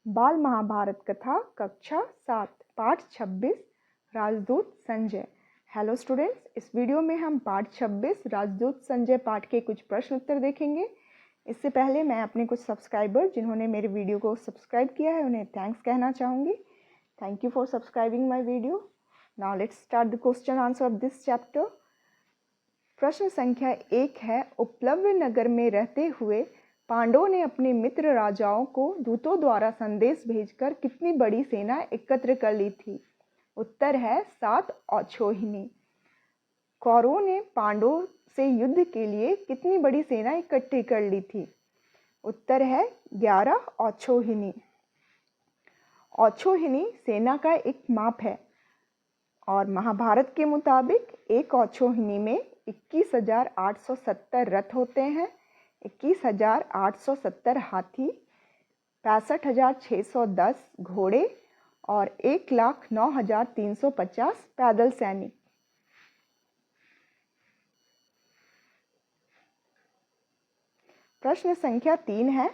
बाल महाभारत कथा कक्षा 7 पाठ 26 राजदूत संजय। हेलो स्टूडेंट्स, इस वीडियो में हम पाठ 26 राजदूत संजय पाठ के कुछ प्रश्न उत्तर देखेंगे। इससे पहले मैं अपने कुछ सब्सक्राइबर जिन्होंने मेरे वीडियो को सब्सक्राइब किया है उन्हें थैंक्स कहना चाहूँगी। Thank you for subscribing my video. Now let's start the question answer of this chapter. प्रश्न संख्या 1 है, उपलव्य नगर में रहते हुए पांडवों ने अपने मित्र राजाओं को दूतों द्वारा संदेश भेजकर कितनी बड़ी सेना एकत्र कर ली थी? उत्तर है 7 औछोहिनी। कौरवों ने पांडवों से युद्ध के लिए कितनी बड़ी सेना इकट्ठी कर ली थी? उत्तर है 11 औछोहिनी। औछोहिनी सेना का एक माप है और महाभारत के मुताबिक एक औछोहिनी में 21,870 रथ होते हैं, 21,870 हाथी, 65,610 घोड़े और 1,09,350 पैदल सैनिक। प्रश्न संख्या 3 है,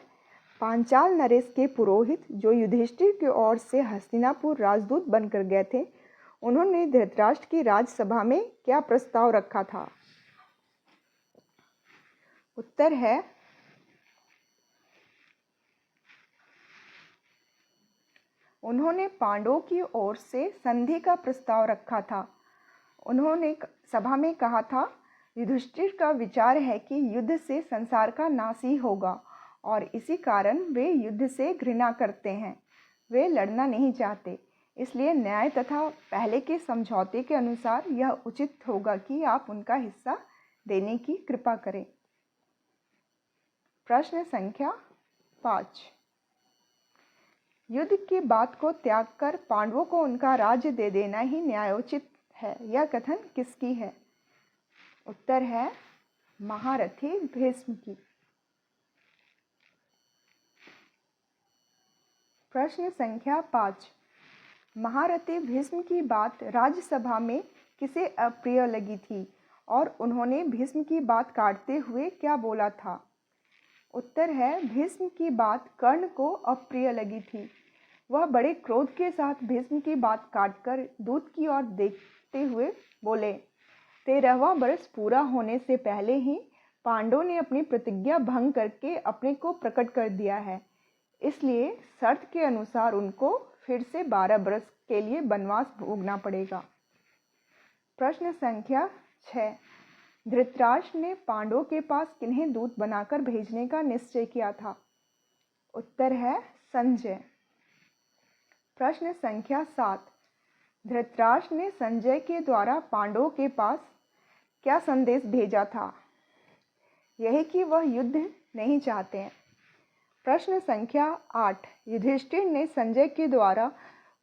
पांचाल नरेश के पुरोहित जो युधिष्ठिर की ओर से हस्तिनापुर राजदूत बनकर गए थे, उन्होंने धृतराष्ट्र की राजसभा में क्या प्रस्ताव रखा था? उत्तर है उन्होंने पांडवों की ओर से संधि का प्रस्ताव रखा था। उन्होंने सभा में कहा था, युधिष्ठिर का विचार है कि युद्ध से संसार का नाश ही होगा और इसी कारण वे युद्ध से घृणा करते हैं। वे लड़ना नहीं चाहते, इसलिए न्याय तथा पहले के समझौते के अनुसार यह उचित होगा कि आप उनका हिस्सा देने की कृपा करें। प्रश्न संख्या 5, युद्ध की बात को त्याग कर पांडवों को उनका राज्य दे देना ही न्यायोचित है, यह कथन किसकी है? उत्तर है महारथी भीष्म की। प्रश्न संख्या 5, महारथी भीष्म की बात राज्यसभा में किसे अप्रिय लगी थी और उन्होंने भीष्म की बात काटते हुए क्या बोला था? उत्तर है भीष्म की बात कर्ण को अप्रिय लगी थी। वह बड़े क्रोध के साथ भीष्म की बात काटकर दूत की ओर देखते हुए बोले, 13वां वर्ष पूरा होने से पहले ही पांडवों ने अपनी प्रतिज्ञा भंग करके अपने को प्रकट कर दिया है, इसलिए शर्त के अनुसार उनको फिर से 12 वर्ष के लिए वनवास भोगना पड़ेगा। प्रश्न संख्या 6, धृतराष्ट्र ने पांडवों के पास किन्हें दूत बनाकर भेजने का निश्चय किया था? उत्तर है संजय। प्रश्न संख्या 7, धृतराष्ट्र ने संजय के द्वारा पांडवों के पास क्या संदेश भेजा था? यही कि वह युद्ध नहीं चाहते हैं। प्रश्न संख्या 8, युधिष्ठिर ने संजय के द्वारा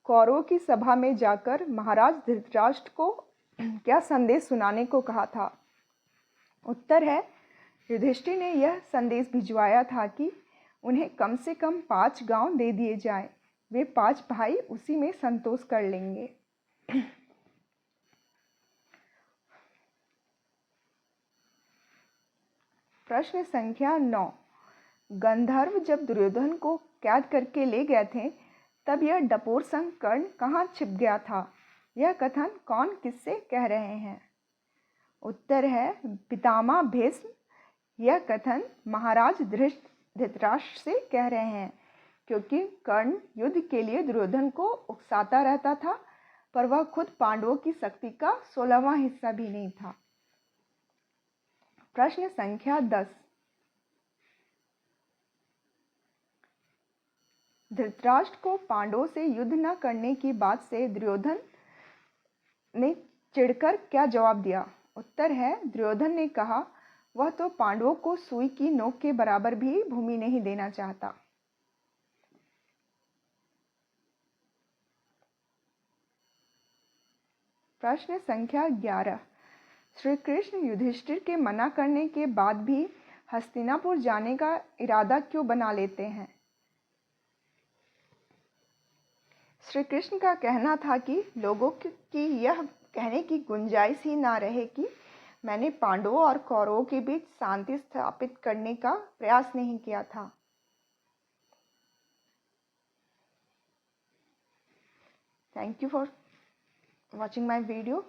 कौरवों की सभा में जाकर महाराज धृतराष्ट्र को क्या संदेश सुनाने को कहा था? उत्तर है युधिष्ठिर ने यह संदेश भिजवाया था कि उन्हें कम से कम 5 गांव दे दिए जाएं। वे 5 भाई उसी में संतोष कर लेंगे। प्रश्न संख्या 9, गंधर्व जब दुर्योधन को कैद करके ले गए थे तब यह डपोर संग कर्ण कहाँ छिप गया था? यह कथन कौन किससे कह रहे हैं? उत्तर है पितामह भीष्म। यह कथन महाराज धृतराष्ट्र से कह रहे हैं, क्योंकि कर्ण युद्ध के लिए दुर्योधन को उकसाता रहता था, पर वह खुद पांडवों की शक्ति का 16वां हिस्सा भी नहीं था। प्रश्न संख्या 10, धृतराष्ट्र को पांडवों से युद्ध न करने की बात से दुर्योधन ने चिढ़कर क्या जवाब दिया? उत्तर है दुर्योधन ने कहा, वह तो पांडवों को सुई की नोक के बराबर भी भूमि नहीं देना चाहता। प्रश्न संख्या 11, श्री कृष्ण युधिष्ठिर के मना करने के बाद भी हस्तिनापुर जाने का इरादा क्यों बना लेते हैं? श्री कृष्ण का कहना था कि लोगों की यह कहने की गुंजाइश ही ना रहे कि मैंने पांडवों और कौरवों के बीच शांति स्थापित करने का प्रयास नहीं किया था। Thank you for watching my video.